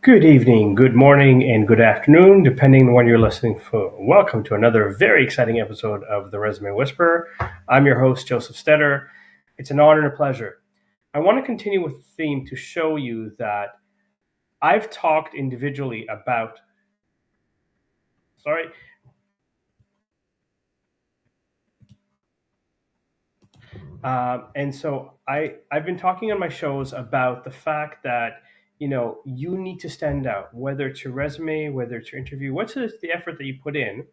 Good evening, good morning, and good afternoon, depending on when you're listening. Welcome to another very exciting episode of the Resume Whisperer. I'm your host, JosefStetter. It's an honor and a pleasure. I want to continue with the theme to show you that I've talked individually about, sorry, and so I've been talking on my shows about the fact that you need to stand out, whether it's your resume, whether it's your interview, what's the effort that you put in.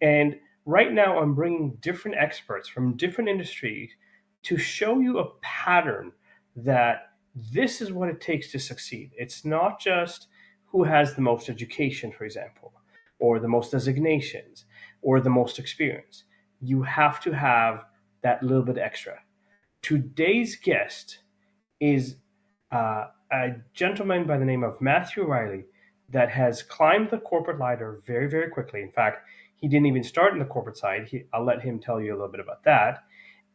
And right now, I'm bringing different experts from different industries to show you a pattern that this is what it takes to succeed. It's not just who has the most education, for example, or the most designations, or the most experience. You have to have that little bit extra. Today's guest is a gentleman by the name of Matthew Riley that has climbed the corporate ladder very, very quickly. In fact, he didn't even start in the corporate side. I'll let him tell you a little bit about that.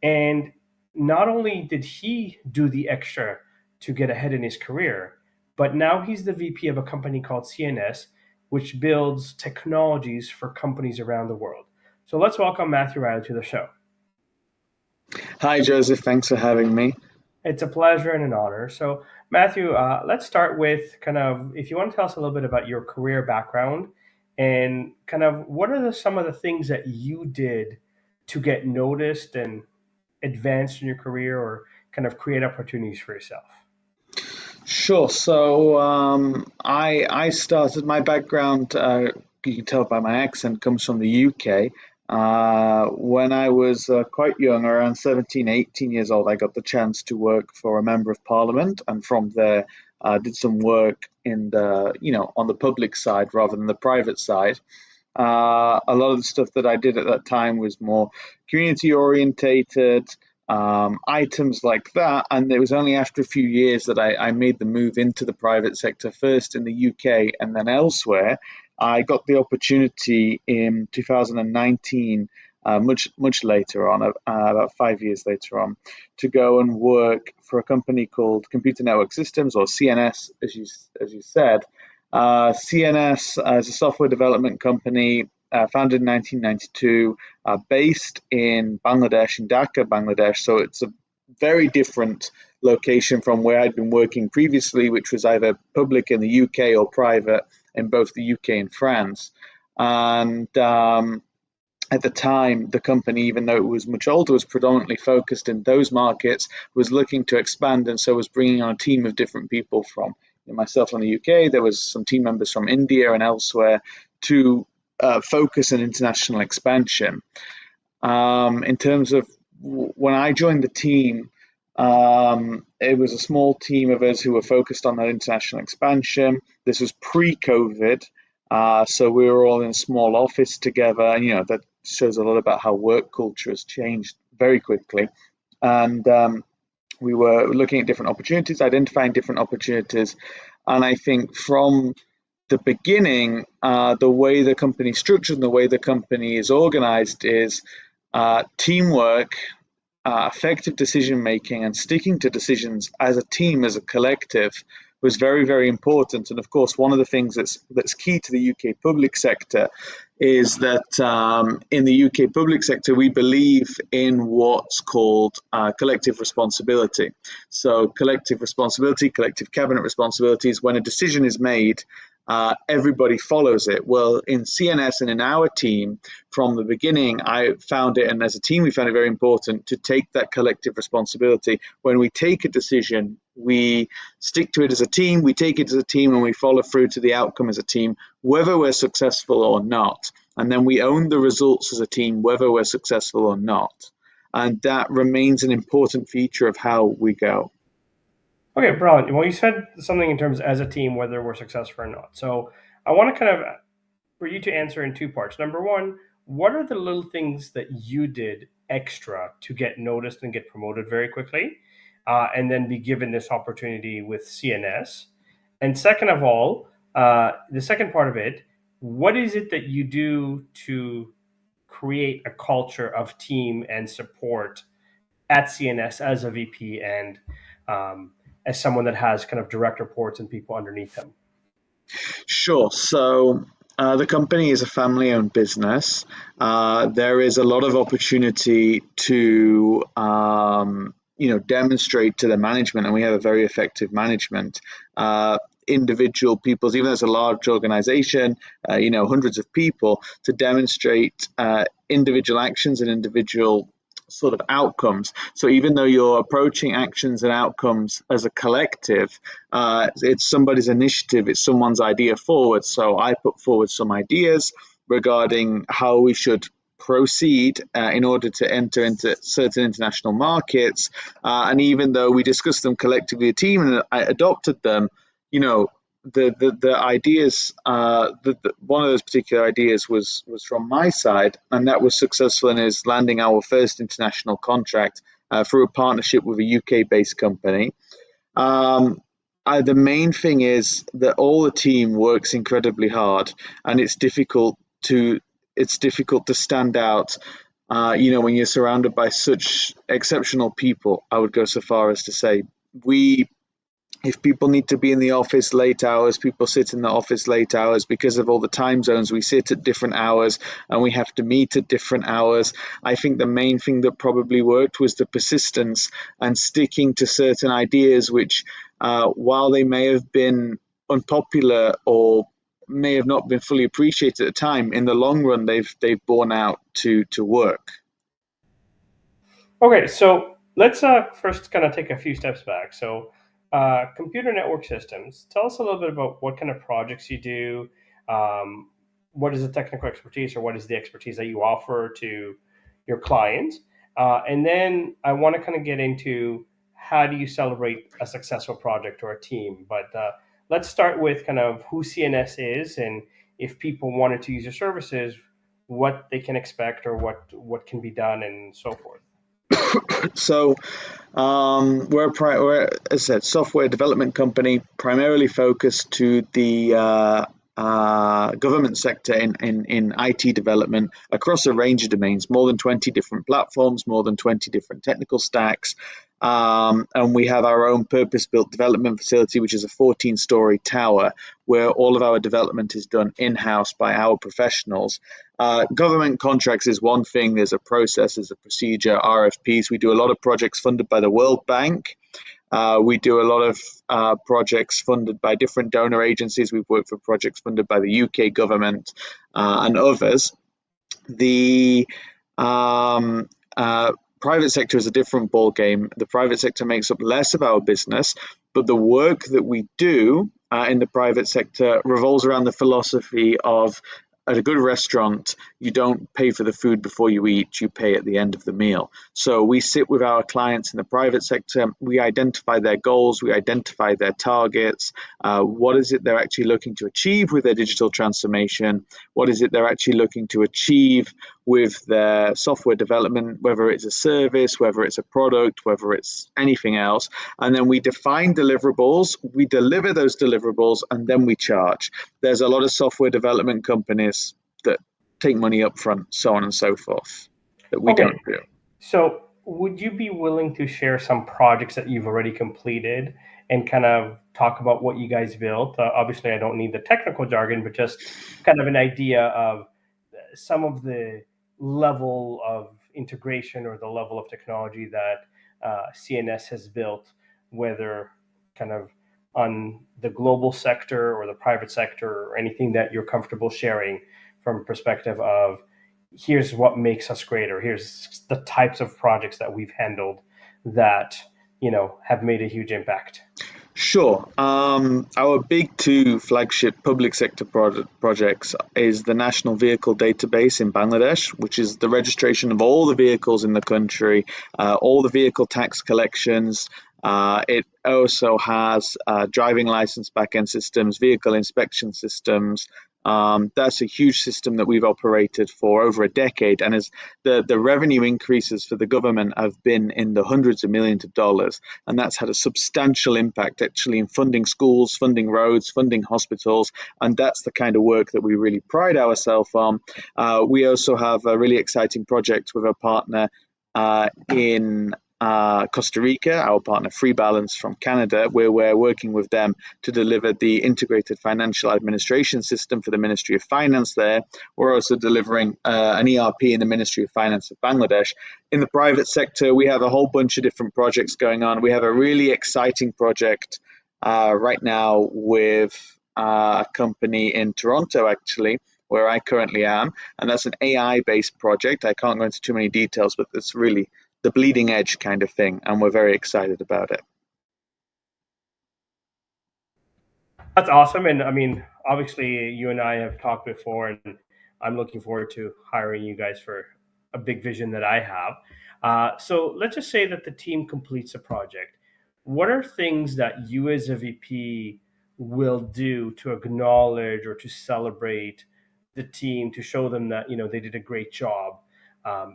And not only did he do the extra to get ahead in his career, but now he's the VP of a company called CNS, which builds technologies for companies around the world. So let's welcome Matthew Riley to the show. Hi, Joseph. Thanks for having me. It's a pleasure and an honor. So, Matthew, let's start with kind of if you want to tell us a little bit about your career background and kind of what are some of the things that you did to get noticed and advanced in your career or kind of create opportunities for yourself? Sure. So I started my background. You can tell by my accent, comes from the UK. When I was quite young, around 17, 18 years old, I got the chance to work for a member of parliament, and from there, did some work in on the public side rather than the private side. A lot of the stuff that I did at that time was more community orientated, items like that. And it was only after a few years that I made the move into the private sector, first in the UK and then elsewhere. I got the opportunity in 2019, much later on, about 5 years later on, to go and work for a company called Computer Network Systems, or CNS, as you said. CNS is a software development company founded in 1992, based in Bangladesh, in Dhaka, Bangladesh. So it's a very different location from where I'd been working previously, which was either public in the UK or private in both the UK and France. And at the time, the company, even though it was much older, was predominantly focused in those markets, was looking to expand, and so was bringing on a team of different people from myself from the UK. There was some team members from India and elsewhere to focus on international expansion. In terms of when I joined the team, it was a small team of us who were focused on that international expansion. This was pre-COVID, so we were all in a small office together, and that shows a lot about how work culture has changed very quickly. And we were looking at different opportunities, identifying different opportunities, and I think from the beginning, the way the company is structured and the way the company is organized is teamwork, effective decision making, and sticking to decisions as a team, as a collective, was very, very important. And of course, one of the things that's key to the UK public sector is that in the UK public sector, we believe in what's called collective responsibility. So collective responsibility, collective cabinet responsibilities, when a decision is made, everybody follows it. Well, in CNS and in our team, from the beginning, I found it, and as a team, we found it very important to take that collective responsibility. When we take a decision, we stick to it as a team, we take it as a team, and we follow through to the outcome as a team, whether we're successful or not. And then we own the results as a team, whether we're successful or not. And that remains an important feature of how we go. Okay, brilliant. Well, you said something in terms as a team, whether we're successful or not. So I want to kind of for you to answer in two parts. Number one, what are the little things that you did extra to get noticed and get promoted very quickly, and then be given this opportunity with CNS? And second of all, the second part of it, what is it that you do to create a culture of team and support at CNS as a VP and as someone that has kind of direct reports and people underneath them? Sure. So the company is a family-owned business. There is a lot of opportunity to, demonstrate to the management, and we have a very effective management. Individual people's, even though it's a large organization, hundreds of people, to demonstrate individual actions and individual sort of outcomes. So even though you're approaching actions and outcomes as a collective, it's somebody's initiative, it's someone's idea forward. So I put forward some ideas regarding how we should proceed in order to enter into certain international markets. And even though we discussed them collectively, a team, and I adopted them, you know, the ideas, one of those particular ideas was from my side, and that was successful in is landing our first international contract through a partnership with a UK based company. Um, the main thing is that all the team works incredibly hard, and it's difficult to stand out. When you're surrounded by such exceptional people, I would go so far as to say we if people need to be in the office late hours, people sit in the office late hours because of all the time zones. We sit at different hours and we have to meet at different hours. I think the main thing that probably worked was the persistence and sticking to certain ideas, which, while they may have been unpopular or may have not been fully appreciated at the time, in the long run, they've borne out to work. Okay, so let's first kind of take a few steps back. So, computer network systems. Tell us a little bit about what kind of projects you do. Um, what is the technical expertise, or what is the expertise that you offer to your clients? And then I want to kind of get into how do you celebrate a successful project or a team. But let's start with kind of who CNS is, and if people wanted to use your services, what they can expect, or what can be done, and so forth. So we're, as I said, software development company, primarily focused to the government sector in IT development across a range of domains, more than 20 different platforms, more than 20 different technical stacks. And we have our own purpose-built development facility, which is a 14-story tower where all of our development is done in-house by our professionals. Government contracts is one thing. There's a process, there's a procedure, RFPs. We do a lot of projects funded by the World Bank. We do a lot of projects funded by different donor agencies. We've worked for projects funded by the UK government and others. The private sector is a different ball game. The private sector makes up less of our business, but the work that we do in the private sector revolves around the philosophy of at a good restaurant, you don't pay for the food before you eat, you pay at the end of the meal. So we sit with our clients in the private sector, we identify their goals, we identify their targets, what is it they're actually looking to achieve with their digital transformation, what is it they're actually looking to achieve with their software development, whether it's a service, whether it's a product, whether it's anything else. And then we define deliverables, we deliver those deliverables, and then we charge. There's a lot of software development companies that take money up front, so on and so forth, that we Okay, don't do. so would you be willing to share some projects that you've already completed and kind of talk about what you guys built? Obviously, I don't need the technical jargon, but just kind of an idea of some of the level of integration or the level of technology that CNS has built, whether kind of on the global sector or the private sector, or anything that you're comfortable sharing from a perspective of here's what makes us greater, here's the types of projects that we've handled that have made a huge impact. Sure. Our big two flagship public sector projects is the National Vehicle Database in Bangladesh, which is the registration of all the vehicles in the country, all the vehicle tax collections. It also has driving license backend systems, vehicle inspection systems. That's a huge system that we've operated for over a decade, and as the revenue increases for the government have been in the hundreds of millions of dollars, and that's had a substantial impact actually in funding schools, funding roads, funding hospitals, and that's the kind of work that we really pride ourselves on. We also have a really exciting project with a partner in Costa Rica, our partner Free Balance from Canada, where we're working with them to deliver the integrated financial administration system for the Ministry of Finance there. We're also delivering an ERP in the Ministry of Finance of Bangladesh. In the private sector, we have a whole bunch of different projects going on. We have a really exciting project right now with a company in Toronto, actually, where I currently am, and that's an AI-based project. I can't go into too many details, but it's really the bleeding edge kind of thing, and we're very excited about it. That's awesome. And I mean, obviously, you and I have talked before, and I'm looking forward to hiring you guys for a big vision that I have. So let's just say that the team completes a project. What are things that you as a VP will do to acknowledge or to celebrate the team, to show them that they did a great job?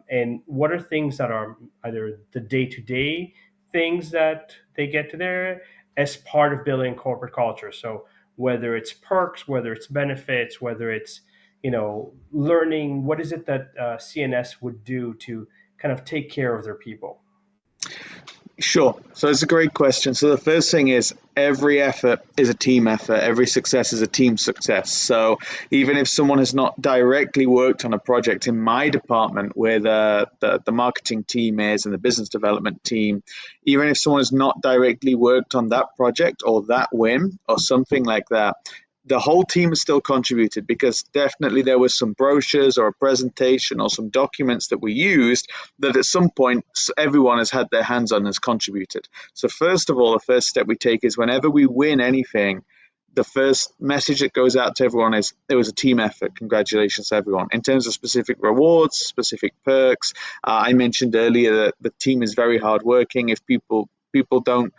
And what are things that are either the day-to-day things that they get to there as part of building corporate culture? So whether it's perks, whether it's benefits, whether it's learning, what is it that CNS would do to kind of take care of their people? Sure. So it's a great question. So the first thing is every effort is a team effort. Every success is a team success. So even if someone has not directly worked on a project in my department where the marketing team is and the business development team, even if someone has not directly worked on that project or that win or something like that, the whole team has still contributed, because definitely there was some brochures or a presentation or some documents that we used that at some point everyone has had their hands on, has contributed. So first of all, the first step we take is whenever we win anything, the first message that goes out to everyone is it was a team effort. Congratulations to everyone. In terms of specific rewards, specific perks, I mentioned earlier that the team is very hardworking. If people don't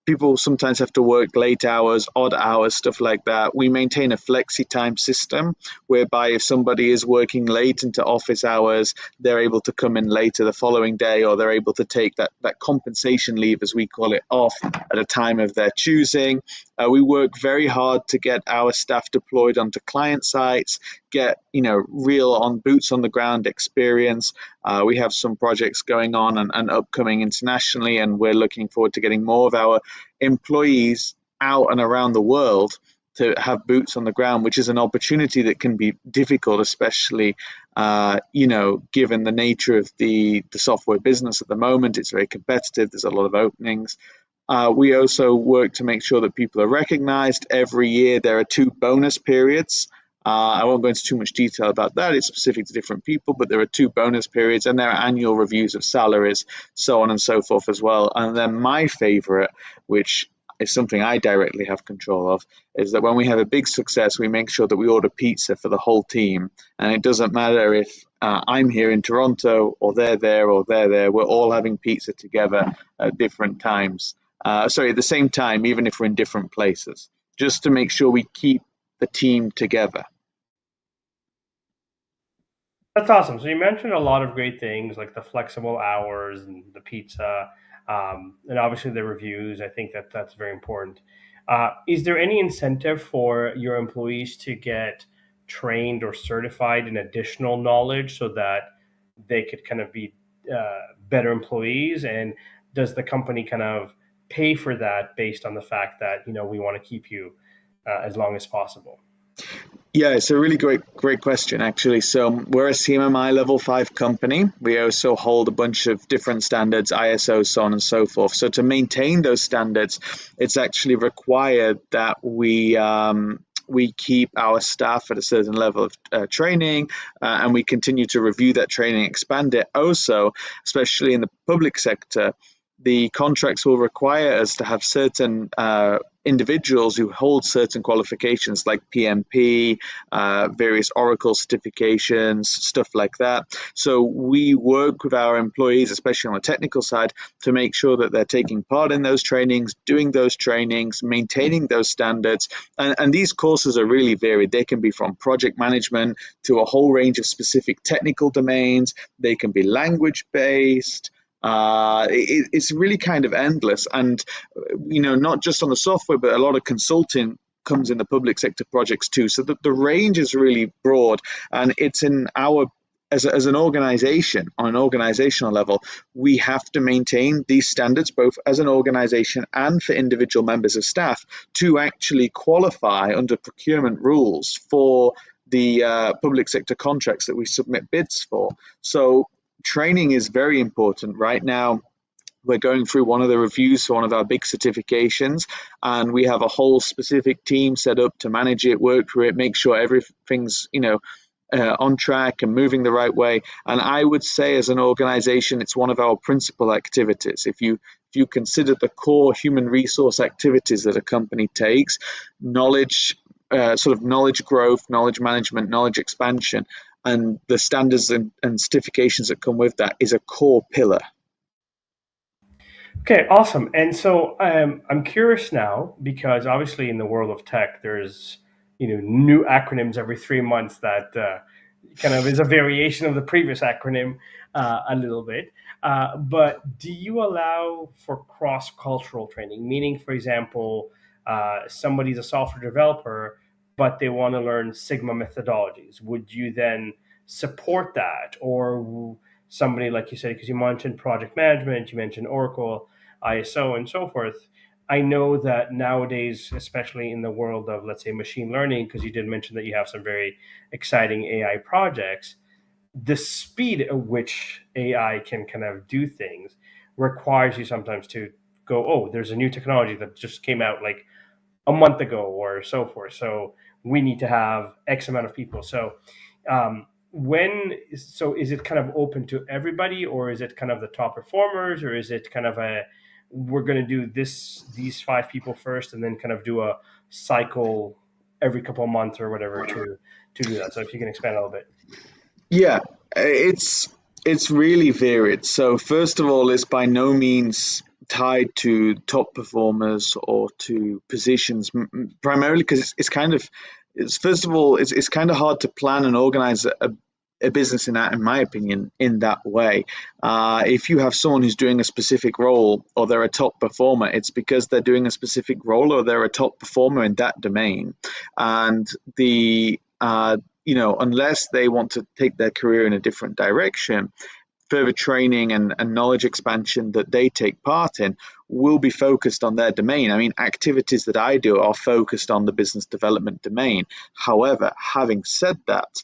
people sometimes have to work late hours, odd hours, stuff like that. We maintain a flexi time system whereby if somebody is working late into office hours, they're able to come in later the following day, or they're able to take that compensation leave, as we call it, off at a time of their choosing. We work very hard to get our staff deployed onto client sites, get real on boots on the ground experience. We have some projects going on and upcoming internationally, and we're looking forward to getting more of our employees out and around the world to have boots on the ground, which is an opportunity that can be difficult, especially given the nature of the software business at the moment. It's very competitive. There's a lot of openings. We also work to make sure that people are recognized. Every year there are 2 bonus periods. I won't go into too much detail about that. It's specific to different people, but there are 2 bonus periods, and there are annual reviews of salaries, so on and so forth as well. And then my favorite, which is something I directly have control of, is that when we have a big success, we make sure that we order pizza for the whole team. And it doesn't matter if I'm here in Toronto or they're there or they're there. We're all having pizza together at different times. At the same time, even if we're in different places, just to make sure we keep the team together. That's awesome. So you mentioned a lot of great things like the flexible hours and the pizza, and obviously the reviews. I think that that's very important. Is there any incentive for your employees to get trained or certified in additional knowledge so that they could kind of be better employees? And does the company kind of pay for that based on the fact that we want to keep you as long as possible? Yeah, it's a really great question, actually. So we're a CMMI level 5 company. We also hold a bunch of different standards, ISO, so on and so forth. So to maintain those standards, it's actually required that we keep our staff at a certain level of training, and we continue to review that training, expand it. Also, especially in the public sector, the contracts will require us to have certain individuals who hold certain qualifications like PMP, various Oracle certifications, stuff like that. So we work with our employees, especially on the technical side, to make sure that they're taking part in those trainings, doing those trainings, maintaining those standards. And these courses are really varied. They can be from project management to a whole range of specific technical domains. They can be language-based. It's really kind of endless, and not just on the software, but a lot of consulting comes in the public sector projects too. So the range is really broad, and it's in our as an organization, on an organizational level, we have to maintain these standards both as an organization and for individual members of staff to actually qualify under procurement rules for the public sector contracts that we submit bids for. So training is very important right now. We're going through one of the reviews for one of our big certifications, and we have a whole specific team set up to manage it, work through it, make sure everything's on track and moving the right way. And I would say, as an organization, it's one of our principal activities. If you consider the core human resource activities that a company takes, knowledge, sort of knowledge growth, knowledge management, knowledge expansion, and the standards and certifications that come with that is a core pillar. Okay, awesome. And so I'm curious now because obviously in the world of tech, there's new acronyms every 3 months that kind of is a variation of the previous acronym a little bit. But do you allow for cross cultural training? Meaning, for example, somebody's a software developer, but they want to learn Sigma methodologies. Would you then support that, or somebody like you said, because you mentioned project management, you mentioned Oracle, ISO, and so forth. I know that nowadays, especially in the world of, let's say, machine learning, because you did mention that you have some very exciting AI projects, the speed at which AI can kind of do things requires you sometimes to go, oh, there's a new technology that just came out like a month ago or so forth. So we need to have X amount of people. So is it kind of open to everybody, or is it kind of the top performers, or is it kind of a we're going to do these five people first and then kind of do a cycle every couple of months or whatever to do that? So if you can expand a little bit. Yeah, it's really varied. So first of all, it's by no means tied to top performers or to positions, primarily because it's kind of it's first of all it's kind of hard to plan and organize a business in that, in my opinion, in that way. If you have someone who's doing a specific role or they're a top performer, it's because they're doing a specific role or they're a top performer in that domain, and the unless they want to take their career in a different direction, further training and knowledge expansion that they take part in will be focused on their domain. I mean, activities that I do are focused on the business development domain. However, having said that,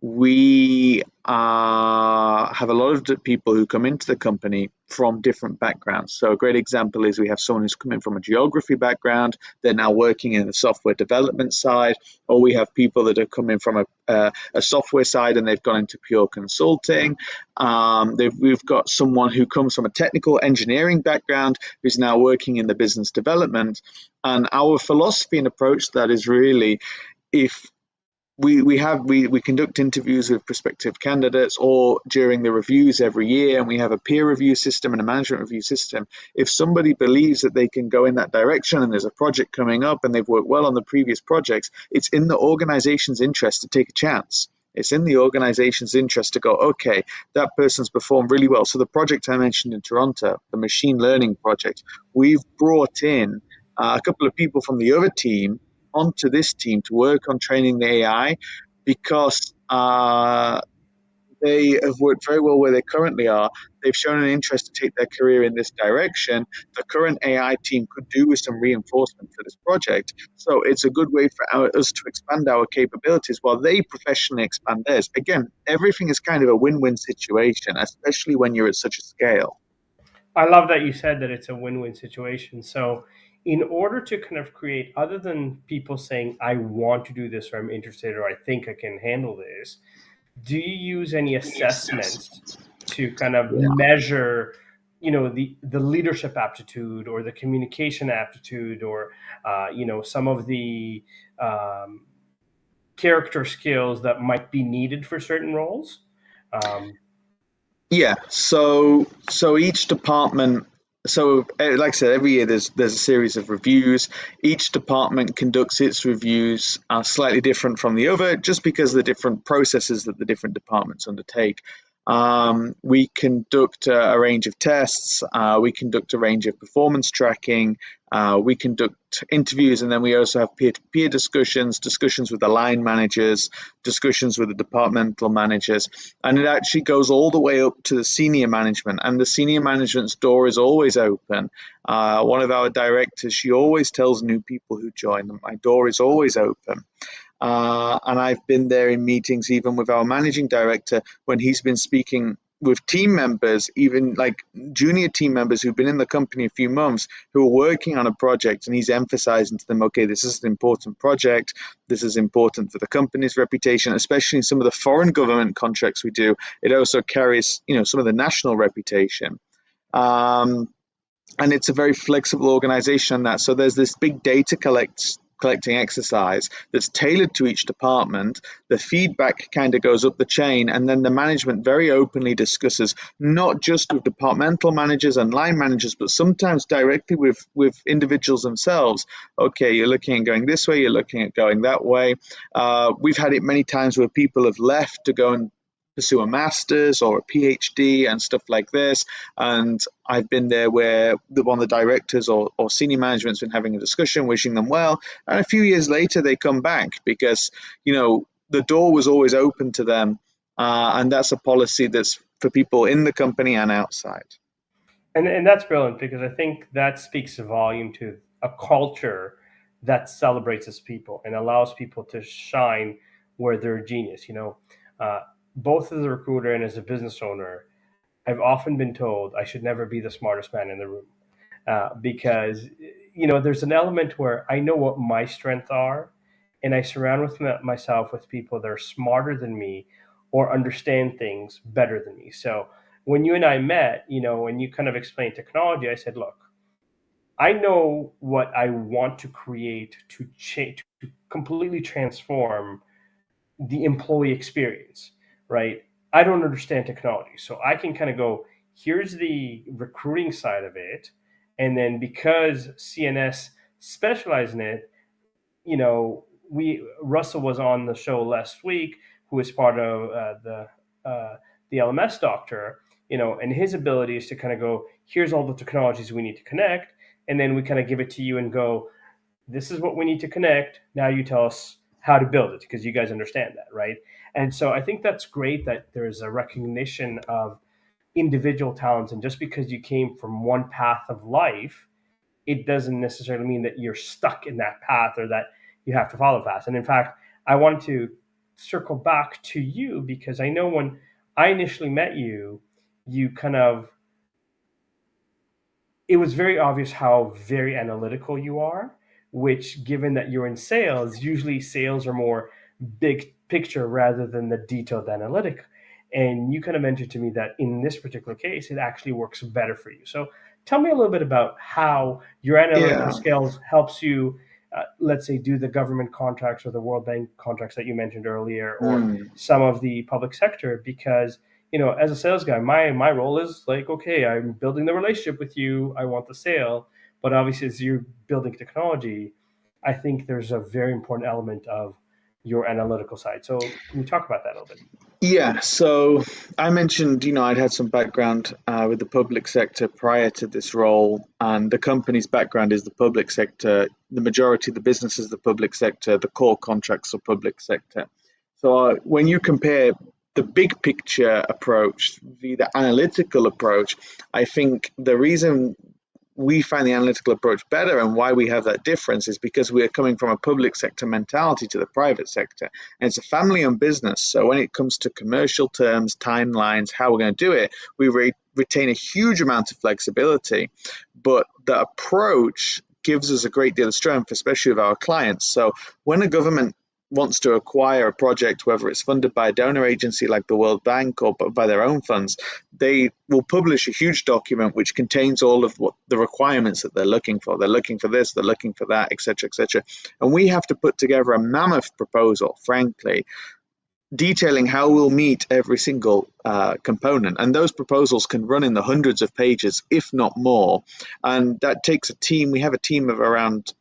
we have a lot of people who come into the company from different backgrounds. So a great example is we have someone who's coming from a geography background. They're now working in the software development side, or we have people that are coming from a software side and they've gone into pure consulting. We've got someone who comes from a technical engineering background who's now working in the business development. And our philosophy and approach to that is really, if we conduct interviews with prospective candidates or during the reviews every year, and we have a peer review system and a management review system. If somebody believes that they can go in that direction and there's a project coming up and they've worked well on the previous projects, it's in the organization's interest to take a chance. It's in the organization's interest to go, okay, that person's performed really well. So the project I mentioned in Toronto, the machine learning project, we've brought in a couple of people from the other team onto this team to work on training the AI because they have worked very well where they currently are. They've shown an interest to take their career in this direction. The current AI team could do with some reinforcement for this project. So it's a good way for us to expand our capabilities while they professionally expand theirs. Again, everything is kind of a win-win situation, especially when you're at such a scale. I love that you said that it's a win-win situation. So, in order to kind of create, other than people saying, I want to do this, or I'm interested, or I think I can handle this, do you use any assessments to kind of Yeah. measure, the leadership aptitude or the communication aptitude, or, some of the character skills that might be needed for certain roles? Um, Yeah, so each department, like I said, every year there's a series of reviews. Each department conducts its reviews slightly different from the other, just because of the different processes that the different departments undertake. We conduct a range of tests. We conduct a range of performance tracking. We conduct interviews, and then we also have peer-to-peer discussions, discussions with the line managers, discussions with the departmental managers, and it actually goes all the way up to the senior management. And the senior management's door is always open. One of our directors, she always tells new people who join that my door is always open. And I've been there in meetings even with our managing director when he's been speaking with team members, even like junior team members who've been in the company a few months, who are working on a project, and he's emphasizing to them, okay, this is an important project. This is important for the company's reputation, especially in some of the foreign government contracts we do. It also carries, some of the national reputation. Um, and it's a very flexible organization on that. So there's this big data collecting exercise that's tailored to each department. The feedback kind of goes up the chain, and then the management very openly discusses, not just with departmental managers and line managers, but sometimes directly with individuals themselves. Okay, you're looking at going this way, you're looking at going that way. We've had it many times where people have left to go and pursue a master's or a PhD and stuff like this. And I've been there where one of the directors or senior management's been having a discussion, wishing them well. And a few years later, they come back because, the door was always open to them. And that's a policy that's for people in the company and outside. And that's brilliant because I think that speaks a volume to a culture that celebrates its people and allows people to shine where they're a genius. Uh, both as a recruiter and as a business owner, I've often been told I should never be the smartest man in the room because there's an element where I know what my strengths are, and I surround myself with people that are smarter than me or understand things better than me. So when you and I met, and you kind of explained technology, I said, look, I know what I want to create to change, to completely transform the employee experience, right? I don't understand technology. So I can kind of go, here's the recruiting side of it. And then because CNS specialize in it, we Russell was on the show last week, who is part of the LMS doctor, and his ability is to kind of go, here's all the technologies we need to connect, and then we kind of give it to you and go, this is what we need to connect. Now you tell us how to build it because you guys understand that, right? And so I think that's great that there's a recognition of individual talents, and just because you came from one path of life, it doesn't necessarily mean that you're stuck in that path or that you have to follow fast. And in fact, I wanted to circle back to you because I know when I initially met you, you kind of, it was very obvious how very analytical you are, which, given that you're in sales, usually sales are more big picture rather than the detailed analytic. And you kind of mentioned to me that in this particular case, it actually works better for you. So tell me a little bit about how your analytical Yeah. skills helps you, let's say, do the government contracts or the World Bank contracts that you mentioned earlier, or Mm. some of the public sector. Because as a sales guy, my role is like, okay, I'm building the relationship with you. I want the sale, but obviously, as you're building technology, I think there's a very important element of your analytical side. So, can you talk about that a little bit? Yeah, so I mentioned, I'd had some background with the public sector prior to this role, and the company's background is the public sector. The majority of the business is the public sector, the core contracts are public sector. So when you compare the big picture approach, the analytical approach, I think the reason we find the analytical approach better and why we have that difference is because we are coming from a public sector mentality to the private sector. And it's a family owned business. So when it comes to commercial terms, timelines, how we're going to do it, we retain a huge amount of flexibility. But the approach gives us a great deal of strength, especially with our clients. So when a government wants to acquire a project, whether it's funded by a donor agency like the World Bank or by their own funds, they will publish a huge document which contains all of what the requirements that they're looking for. They're looking for this, they're looking for that, etc., etc. And we have to put together a mammoth proposal, frankly, detailing how we'll meet every single component. And those proposals can run in the hundreds of pages, if not more. And that takes a team. We have a team of around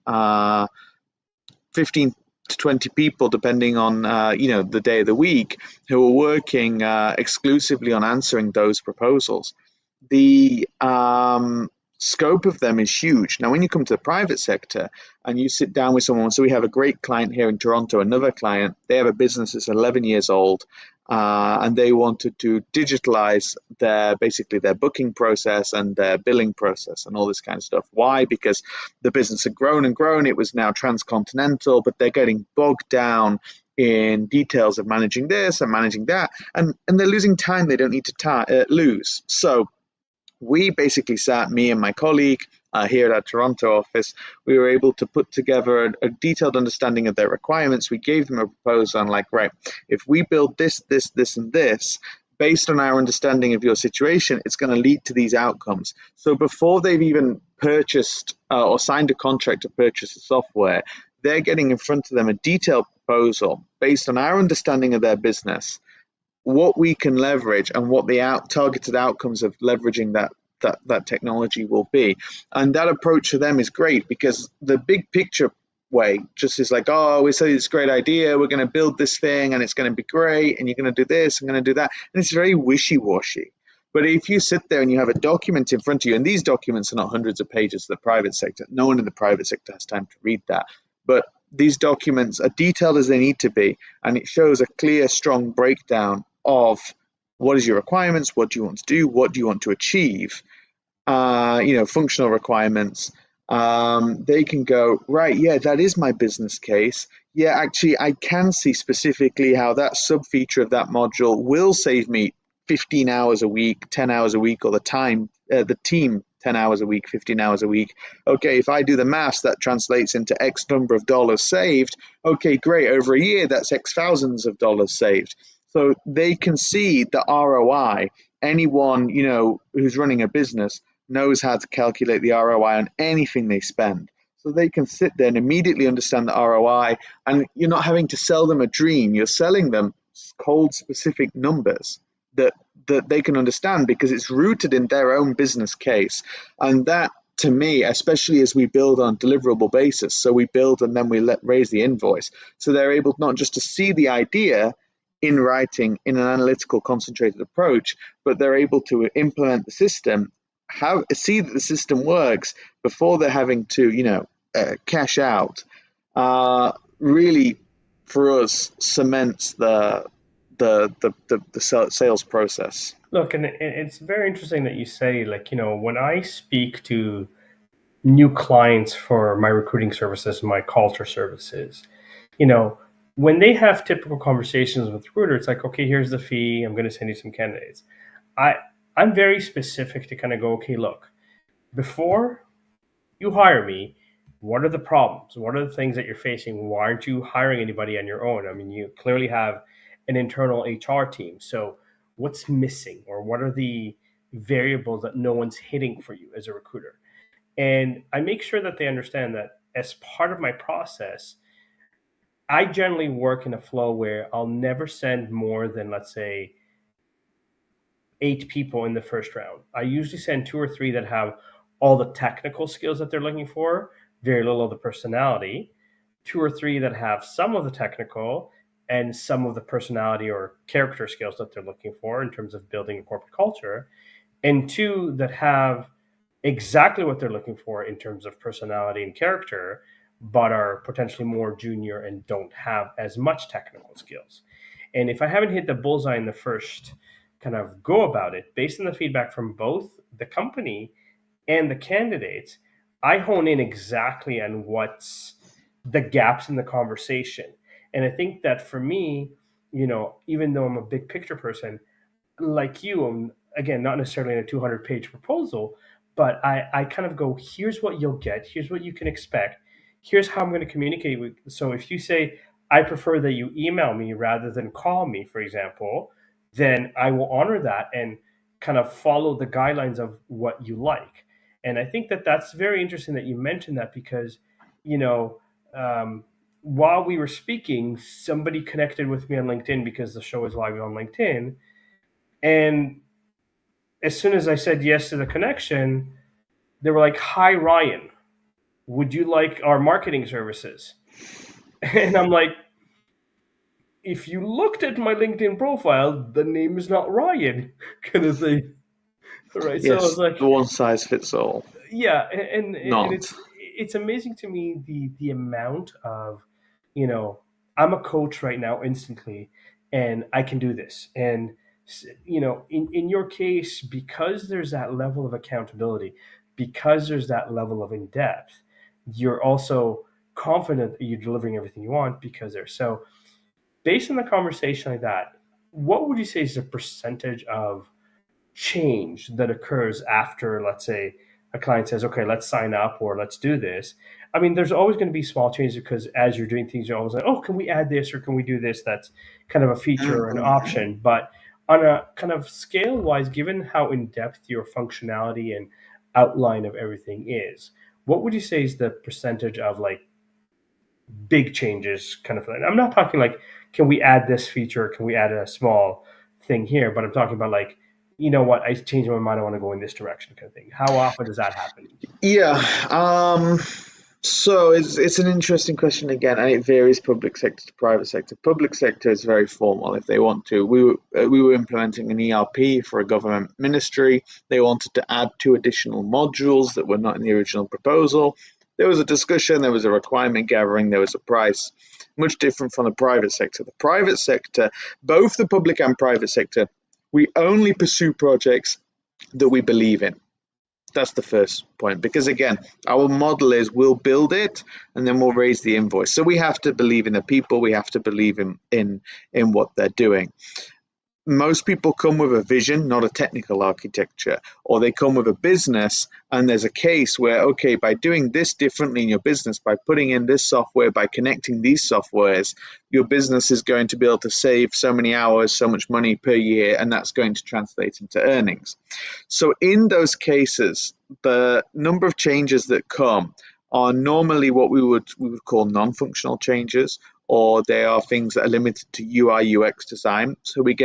15 to 20 people, depending on the day of the week, who are working exclusively on answering those proposals. The scope of them is huge. Now, when you come to the private sector and you sit down with someone, so we have a great client here in Toronto, another client, they have a business that's 11 years old, and they wanted to digitalize basically their booking process and their billing process and all this kind of stuff. Why? Because the business had grown and grown. It was now transcontinental, but they're getting bogged down in details of managing this and managing that, and they're losing time they don't need to lose. So we basically sat, me and my colleague here at our Toronto office, we were able to put together a detailed understanding of their requirements. We gave them a proposal on, like, right, if we build this, this, and this, based on our understanding of your situation, it's going to lead to these outcomes. So before they've even purchased or signed a contract to purchase the software, they're getting in front of them a detailed proposal based on our understanding of their business, what we can leverage, and what the targeted outcomes of leveraging that technology will be. And that approach for them is great, because the big picture way just is like, oh, we say it's a great idea, we're going to build this thing and it's going to be great, and you're going to do this, I'm going to do that, and it's very wishy-washy. But if you sit there and you have a document in front of you, and these documents are not hundreds of pages to the private sector, no one in the private sector has time to read that, but these documents are detailed as they need to be, and it shows a clear, strong breakdown of what is your requirements, what do you want to do, what do you want to achieve, functional requirements. They can go, right, yeah, that is my business case. Yeah, actually, I can see specifically how that sub-feature of that module will save me 15 hours a week, 10 hours a week, or the team 10 hours a week, 15 hours a week. Okay, if I do the maths, that translates into X number of dollars saved. Okay, great. Over a year, that's X thousands of dollars saved. So they can see the ROI. Anyone, who's running a business knows how to calculate the ROI on anything they spend. So they can sit there and immediately understand the ROI, and you're not having to sell them a dream. You're selling them cold, specific numbers that they can understand, because it's rooted in their own business case. And that, to me, especially as we build on a deliverable basis, so we build and then we raise the invoice, so they're able not just to see the idea in writing in an analytical, concentrated approach, but they're able to implement the system, see that the system works before they're having to, cash out. Really, for us, cements the sales process. Look, and it's very interesting that you say, like, when I speak to new clients for my recruiting services, my culture services, you know, when they have typical conversations with recruiter, it's like, okay, here's the fee. I'm going to send you some candidates. I I'm very specific to kind of go, okay, look, before you hire me, what are the problems? What are the things that you're facing? Why aren't you hiring anybody on your own? I mean, you clearly have an internal HR team. So what's missing, or what are the variables that no one's hitting for you as a recruiter? And I make sure that they understand that as part of my process, I generally work in a flow where I'll never send more than, let's say, 8 people in the first round. I usually send 2 or 3 that have all the technical skills that they're looking for, very little of the personality, 2 or 3 that have some of the technical and some of the personality or character skills that they're looking for in terms of building a corporate culture, and 2 that have exactly what they're looking for in terms of personality and character, but are potentially more junior and don't have as much technical skills. And if I haven't hit the bullseye in the first kind of go about it, based on the feedback from both the company and the candidates, I hone in exactly on what's the gaps in the conversation. And I think that for me, even though I'm a big picture person, like you, again, not necessarily in a 200-page proposal, but I kind of go, here's what you'll get, here's what you can expect, here's how I'm going to communicate with. So if you say, I prefer that you email me rather than call me, for example, then I will honor that and kind of follow the guidelines of what you like. And I think that that's very interesting that you mentioned that, because, you know, um, while we were speaking, somebody connected with me on LinkedIn, because the show is live on LinkedIn. And as soon as I said yes to the connection, they were like, "Hi, Ryan. Would you like our marketing services?" And I'm like, if you looked at my LinkedIn profile, the name is not Ryan, kind of thing, right? So I was Yes, like, the one size fits all. yeah, and Not. it's amazing to me the amount of, you know, I'm a coach right now instantly, and I can do this, and in your case, because there's that level of accountability, because there's that level of in depth, you're also confident that you're delivering everything you want because there's so based on the conversation like that, what would you say is the percentage of change that occurs after, let's say, a client says, okay, let's sign up or let's do this? I mean, there's always going to be small changes because as you're doing things, you're always like, oh, can we add this or can we do this? That's kind of a feature or an Mhm. option. But on a kind of scale wise, given how in depth your functionality and outline of everything is, what would you say is the percentage of like big changes kind of thing? I'm not talking like, can we add this feature? Can we add a small thing here? But I'm talking about like, you know what, I changed my mind. I want to go in this direction kind of thing. How often does that happen? Yeah. So it's an interesting question again, and it varies public sector to private sector. Public sector is very formal. If they want to, we were implementing an ERP for a government ministry. They wanted to add two additional modules that were not in the original proposal. There was a discussion, there was a requirement gathering, there was a price. Much different from the private sector. The private sector, both the public and private sector, we only pursue projects that we believe in. That's the first point, because again, our model is we'll build it and then we'll raise the invoice. So we have to believe in the people, we have to believe in what they're doing. Most people come with a vision, not a technical architecture, or they come with a business and there's a case where, okay, by doing this differently in your business, by putting in this software, by connecting these softwares, your business is going to be able to save so many hours, so much money per year, and that's going to translate into earnings. So in those cases, the number of changes that come are normally what we would call non-functional changes, or they are things that are limited to UI UX design. So we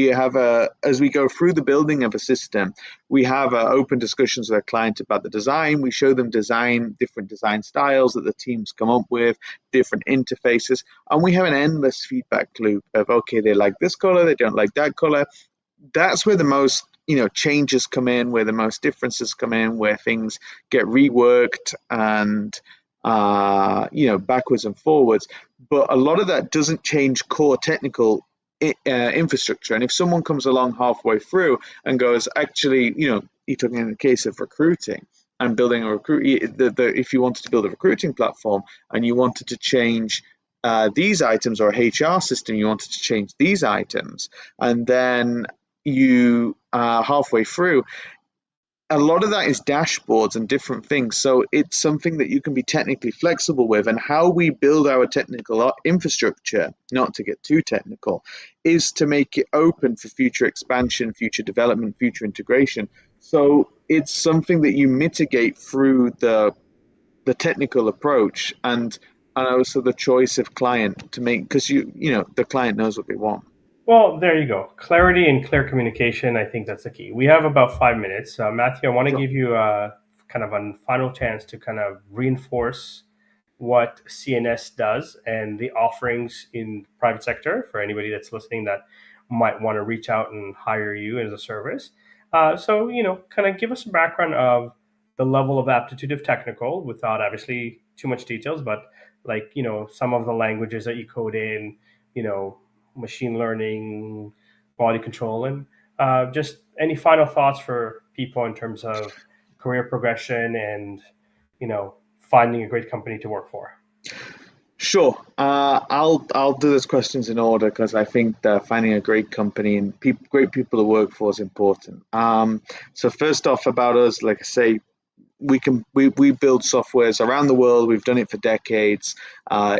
have a as we go through the building of a system, we have open discussions with our client about the design. We show them different design styles that the teams come up with, different interfaces, and we have an endless feedback loop of, okay, they like this color, they don't like that color. That's where the most changes come in, where the most differences come in, where things get reworked and backwards and forwards. But a lot of that doesn't change core technical infrastructure. And if someone comes along halfway through and goes, actually, you're talking in the case of recruiting and building a if you wanted to build a recruiting platform and you wanted to change these items, or a HR system, you wanted to change these items, and then you halfway through, a lot of that is dashboards and different things. So it's something that you can be technically flexible with. And how we build our technical infrastructure, not to get too technical, is to make it open for future expansion, future development, future integration. So it's something that you mitigate through the technical approach, and also the choice of client to make, because the client knows what they want. Well, there you go. Clarity and clear communication. I think that's the key. We have about 5 minutes. Matthew, I want to Sure. give you a kind of a final chance to kind of reinforce what CNS does and the offerings in private sector for anybody that's listening that might want to reach out and hire you as a service. So, kind of give us a background of the level of aptitude of technical without obviously too much details, but like, some of the languages that you code in, you know, machine learning, quality control, and just any final thoughts for people in terms of career progression and, finding a great company to work for. Sure. I'll do those questions in order because I think that finding a great company and great people to work for is important. So first off, about us, like I say, we build softwares around the world. We've done it for decades,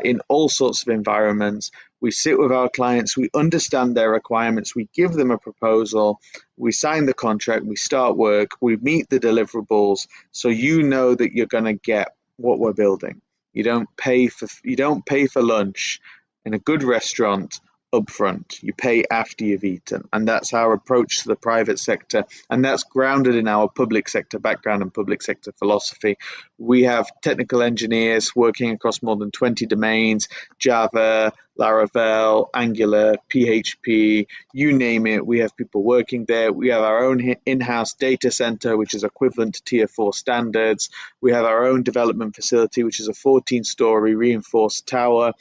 in all sorts of environments. We sit with our clients, we understand their requirements, we give them a proposal, we sign the contract, we start work, we meet the deliverables, so you know that you're going to get what we're building. You don't pay for lunch in a good restaurant upfront. You pay after you've eaten. And that's our approach to the private sector. And that's grounded in our public sector background and public sector philosophy. We have technical engineers working across more than 20 domains: Java, Laravel, Angular, PHP, you name it. We have people working there. We have our own in-house data center, which is equivalent to Tier 4 standards. We have our own development facility, which is a 14-story reinforced tower.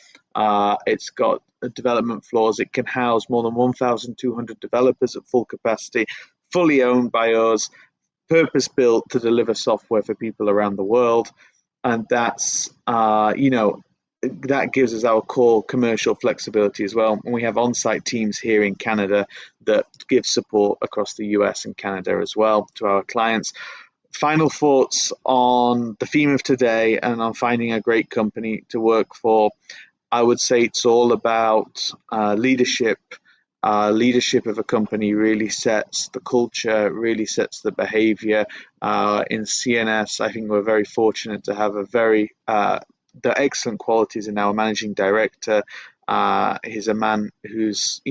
It's got development floors. It can house more than 1,200 developers at full capacity, fully owned by us, purpose built to deliver software for people around the world. And that's, that gives us our core commercial flexibility as well. And we have on-site teams here in Canada that give support across the US and Canada as well to our clients. Final thoughts on the theme of today and on finding a great company to work for. I would say it's all about leadership. Leadership of a company really sets the culture, really sets the behavior. In CNS, I think we're very fortunate to have the excellent qualities in our managing director. He's a man who's,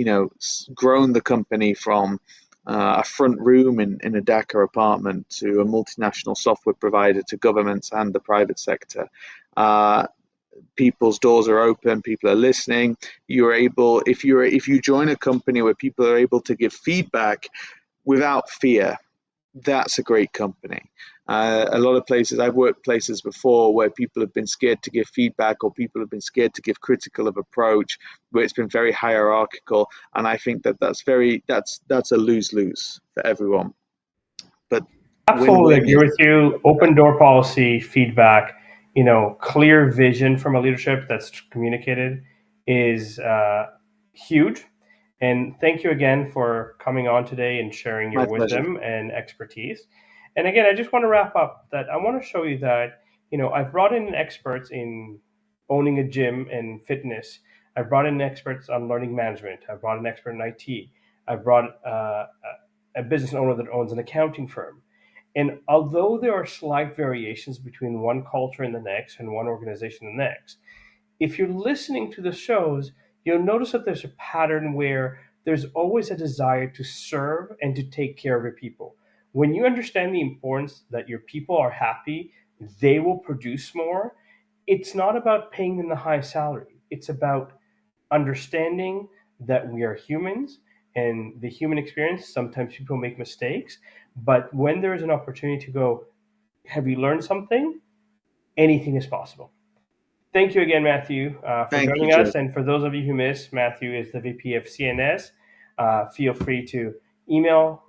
grown the company from a front room in a Dhaka apartment to a multinational software provider to governments and the private sector. People's doors are open, people are listening. You're able, if you join a company where people are able to give feedback without fear, that's a great company. A lot of places, I've worked places before where people have been scared to give feedback, or people have been scared to give critical of approach, where it's been very hierarchical. And I think that's a lose-lose for everyone. But Absolutely win-win. agree with you. Open door policy, feedback, clear vision from a leadership that's communicated is huge. And thank you again for coming on today and sharing your My pleasure. wisdom and expertise. And again, I just want to wrap up that I want to show you that, I've brought in experts in owning a gym and fitness. I've brought in experts on learning management. I've brought an expert in IT. I've brought a business owner that owns an accounting firm. And although there are slight variations between one culture and the next and one organization and the next, if you're listening to the shows, you'll notice that there's a pattern where there's always a desire to serve and to take care of your people. When you understand the importance that your people are happy, they will produce more. It's not about paying them the high salary. It's about understanding that we are humans, and the human experience, sometimes people make mistakes. But when there is an opportunity to go, have you learned something? Anything is possible. Thank you again, Matthew, for Thank you, joining Joe. us. And for those of you who missed, Matthew is the VP of CNS. Feel free to email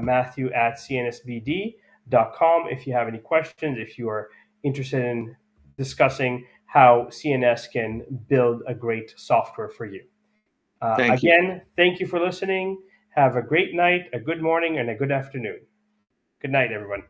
Matthew at cnsbd.com if you have any questions, if you are interested in discussing how CNS can build a great software for you. Thank you. Again, thank you for listening. Have a great night, a good morning, and a good afternoon. Good night, everyone.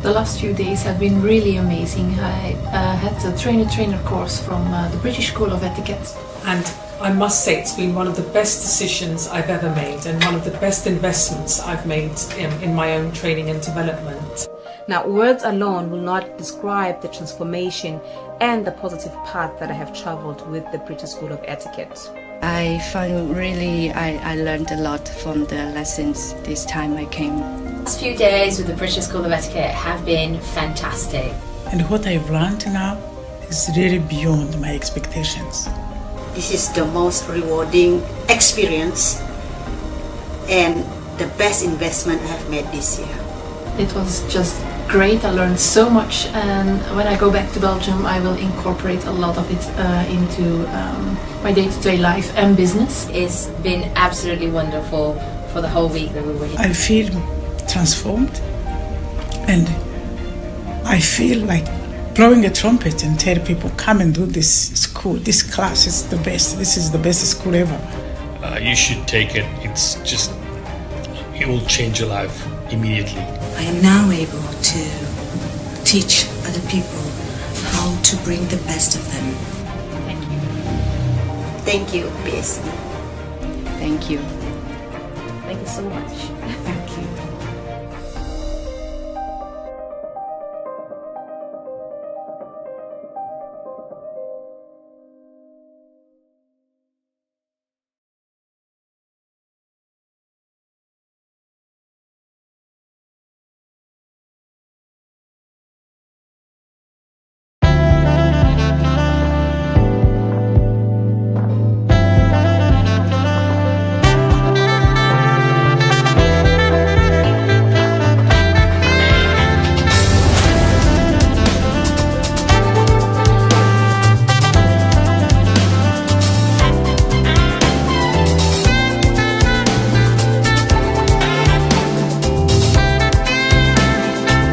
The last few days have been really amazing. I had a trainer course from the British School of Etiquette. And I must say it's been one of the best decisions I've ever made and one of the best investments I've made in my own training and development. Now, words alone will not describe the transformation and the positive path that I have traveled with the British School of Etiquette. I found I learned a lot from the lessons this time I came. The last few days with the British School of Etiquette have been fantastic. And what I've learned now is really beyond my expectations. This is the most rewarding experience and the best investment I have made this year. It was just great. I learned so much, and when I go back to Belgium I will incorporate a lot of it into my day-to-day life and business. It's been absolutely wonderful for the whole week that we were here. I feel transformed, and I feel like blowing a trumpet and tell people, come and do this school, this class is the best, this is the best school ever. You should take it. It will change your life immediately. I am now able to teach other people how to bring the best of them. Thank you. Thank you, BSc. Thank you. Thank you so much.